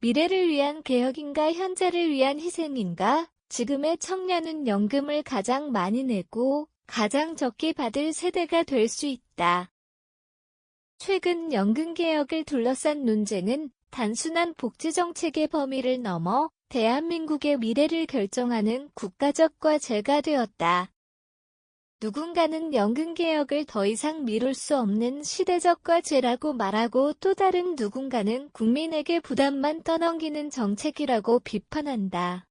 미래를 위한 개혁인가 현재를 위한 희생인가? 지금의 청년은 연금을 가장 많이 내고 가장 적게 받을 세대가 될 수 있다. 최근 연금개혁을 둘러싼 논쟁은 단순한 복지정책의 범위를 넘어 대한민국의 미래를 결정하는 국가적 과제가 되었다. 누군가는 연금개혁을 더 이상 미룰 수 없는 시대적 과제라고 말하고 또 다른 누군가는 국민에게 부담만 떠넘기는 정책이라고 비판한다.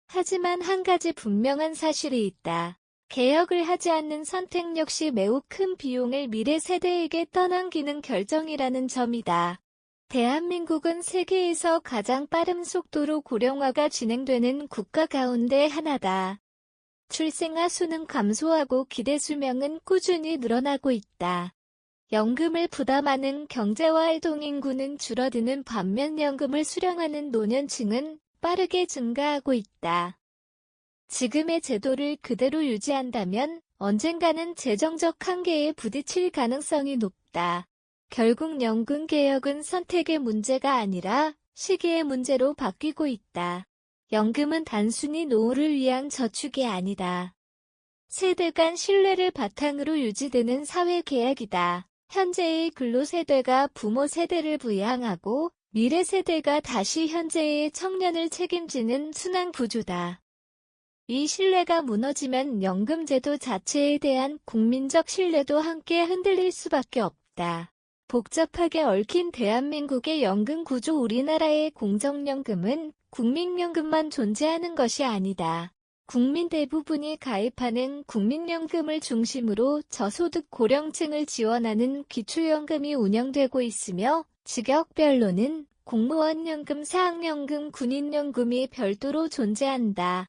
하지만 한 가지 분명한 사실이 있다. 개혁을 하지 않는 선택 역시 매우 큰 비용을 미래 세대에게 떠넘기는 결정이라는 점이다. 대한민국은 세계에서 가장 빠른 속도로 고령화가 진행되는 국가 가운데 하나다. 출생아 수는 감소하고 기대 수명은 꾸준히 늘어나고 있다. 연금을 부담하는 경제활동 인구는 줄어드는 반면 연금을 수령하는 노년층은 빠르게 증가하고 있다. 지금의 제도를 그대로 유지한다면 언젠가는 재정적 한계에 부딪힐 가능성이 높다. 결국 연금개혁은 선택의 문제가 아니라 시기의 문제로 바뀌고 있다. 연금은 단순히 노후를 위한 저축이 아니다. 세대 간 신뢰를 바탕으로 유지되는 사회계약이다. 현재의 근로세대가 부모 세대를 부양하고 미래 세대가 다시 현재의 청년을 책임지는 순환구조다. 이 신뢰가 무너지면 연금제도 자체에 대한 국민적 신뢰도 함께 흔들릴 수밖에 없다. 복잡하게 얽힌 대한민국의 연금구조. 우리나라의 공적연금은 국민연금만 존재하는 것이 아니다. 국민 대부분이 가입하는 국민연금을 중심으로 저소득 고령층을 지원하는 기초연금이 운영되고 있으며 직역별로는 공무원연금, 사학연금, 군인연금이 별도로 존재한다.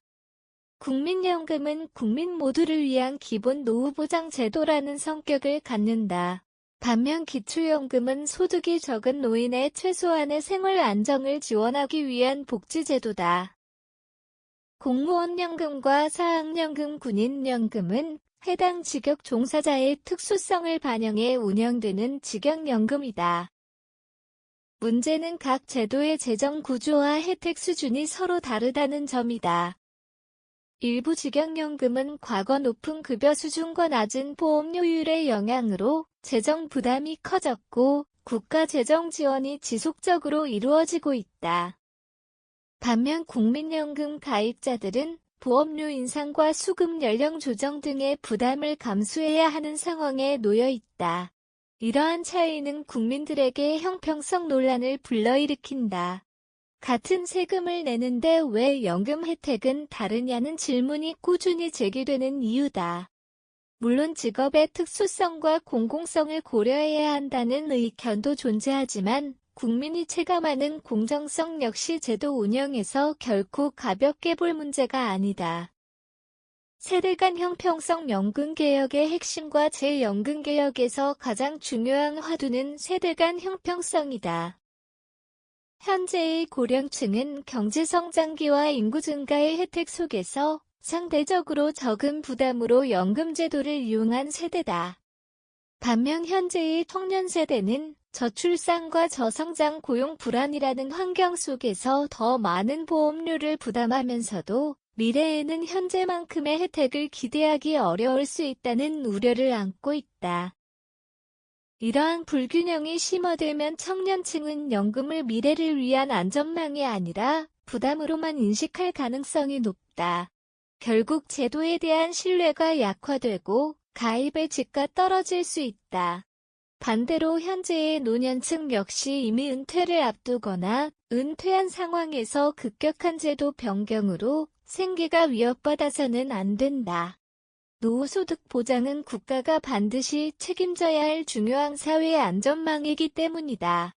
국민연금은 국민 모두를 위한 기본 노후보장 제도라는 성격을 갖는다. 반면 기초연금은 소득이 적은 노인의 최소한의 생활 안정을 지원하기 위한 복지제도다. 공무원연금과 사학연금, 군인연금은 해당 직역 종사자의 특수성을 반영해 운영되는 직역연금이다. 문제는 각 제도의 재정 구조와 혜택 수준이 서로 다르다는 점이다. 일부 직역연금은 과거 높은 급여 수준과 낮은 보험료율의 영향으로 재정 부담이 커졌고 국가 재정 지원이 지속적으로 이루어지고 있다. 반면 국민연금 가입자들은 보험료 인상과 수급 연령 조정 등의 부담을 감수해야 하는 상황에 놓여 있다. 이러한 차이는 국민들에게 형평성 논란을 불러일으킨다. 같은 세금을 내는데 왜 연금 혜택은 다르냐는 질문이 꾸준히 제기되는 이유다. 물론 직업의 특수성과 공공성을 고려해야 한다는 의견도 존재하지만 국민이 체감하는 공정성 역시 제도 운영에서 결코 가볍게 볼 문제가 아니다. 세대 간 형평성 연금개혁의 핵심과 재연금개혁에서 가장 중요한 화두는 세대 간 형평성이다. 현재의 고령층은 경제성장기와 인구 증가의 혜택 속에서 상대적으로 적은 부담으로 연금제도를 이용한 세대다. 반면 현재의 청년 세대는 저출산과 저성장 고용 불안이라는 환경 속에서 더 많은 보험료를 부담하면서도 미래에는 현재만큼의 혜택을 기대하기 어려울 수 있다는 우려를 안고 있다. 이러한 불균형이 심화되면 청년층은 연금을 미래를 위한 안전망이 아니라 부담으로만 인식할 가능성이 높다. 결국 제도에 대한 신뢰가 약화되고 가입의 질가 떨어질 수 있다. 반대로 현재의 노년층 역시 이미 은퇴를 앞두거나 은퇴한 상황에서 급격한 제도 변경으로 생계가 위협받아서는 안 된다. 노후소득 보장은 국가가 반드시 책임져야 할 중요한 사회 안전망이기 때문이다.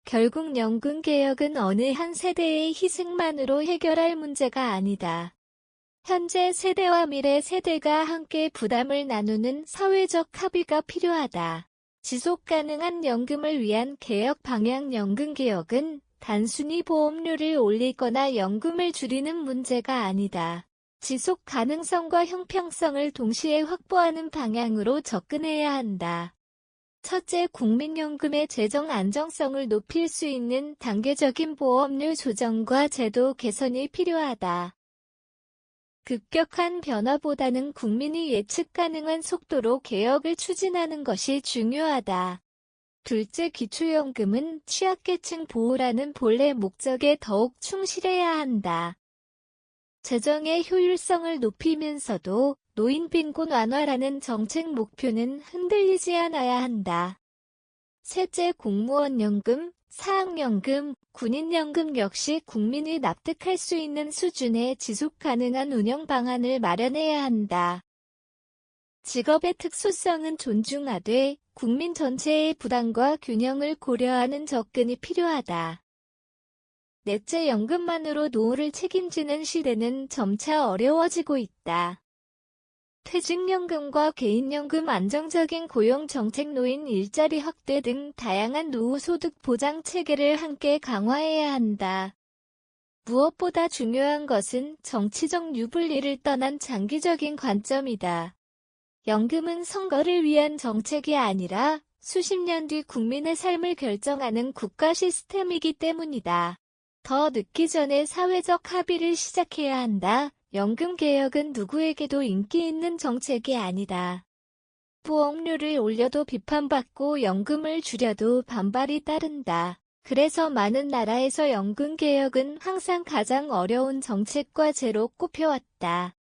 결국 연금개혁은 어느 한 세대의 희생만으로 해결할 문제가 아니다. 현재 세대와 미래 세대가 함께 부담을 나누는 사회적 합의가 필요하다. 지속가능한 연금을 위한 개혁 방향. 연금개혁은 단순히 보험료를 올리거나 연금을 줄이는 문제가 아니다. 지속 가능성과 형평성을 동시에 확보하는 방향으로 접근해야 한다. 첫째, 국민연금의 재정 안정성을 높일 수 있는 단계적인 보험료 조정과 제도 개선이 필요하다. 급격한 변화보다는 국민이 예측 가능한 속도로 개혁을 추진하는 것이 중요하다. 둘째, 기초연금은 취약계층 보호라는 본래 목적에 더욱 충실해야 한다. 재정의 효율성을 높이면서도 노인 빈곤 완화라는 정책 목표는 흔들리지 않아야 한다. 셋째, 공무원연금, 사학연금, 군인연금 역시 국민이 납득할 수 있는 수준의 지속 가능한 운영 방안을 마련해야 한다. 직업의 특수성은 존중하되 국민 전체의 부담과 균형을 고려하는 접근이 필요하다. 넷째, 연금만으로 노후를 책임지는 시대는 점차 어려워지고 있다. 퇴직연금과 개인연금, 안정적인 고용정책, 노인 일자리 확대 등 다양한 노후소득 보장 체계를 함께 강화해야 한다. 무엇보다 중요한 것은 정치적 유불리를 떠난 장기적인 관점이다. 연금은 선거를 위한 정책이 아니라 수십 년 뒤 국민의 삶을 결정하는 국가 시스템이기 때문이다. 더 늦기 전에 사회적 합의를 시작해야 한다. 연금 개혁은 누구에게도 인기 있는 정책이 아니다. 보험료를 올려도 비판받고 연금을 줄여도 반발이 따른다. 그래서 많은 나라에서 연금 개혁은 항상 가장 어려운 정책 과제로 꼽혀왔다.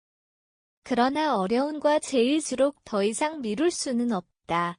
그러나 어려운 과제일수록 더 이상 미룰 수는 없다.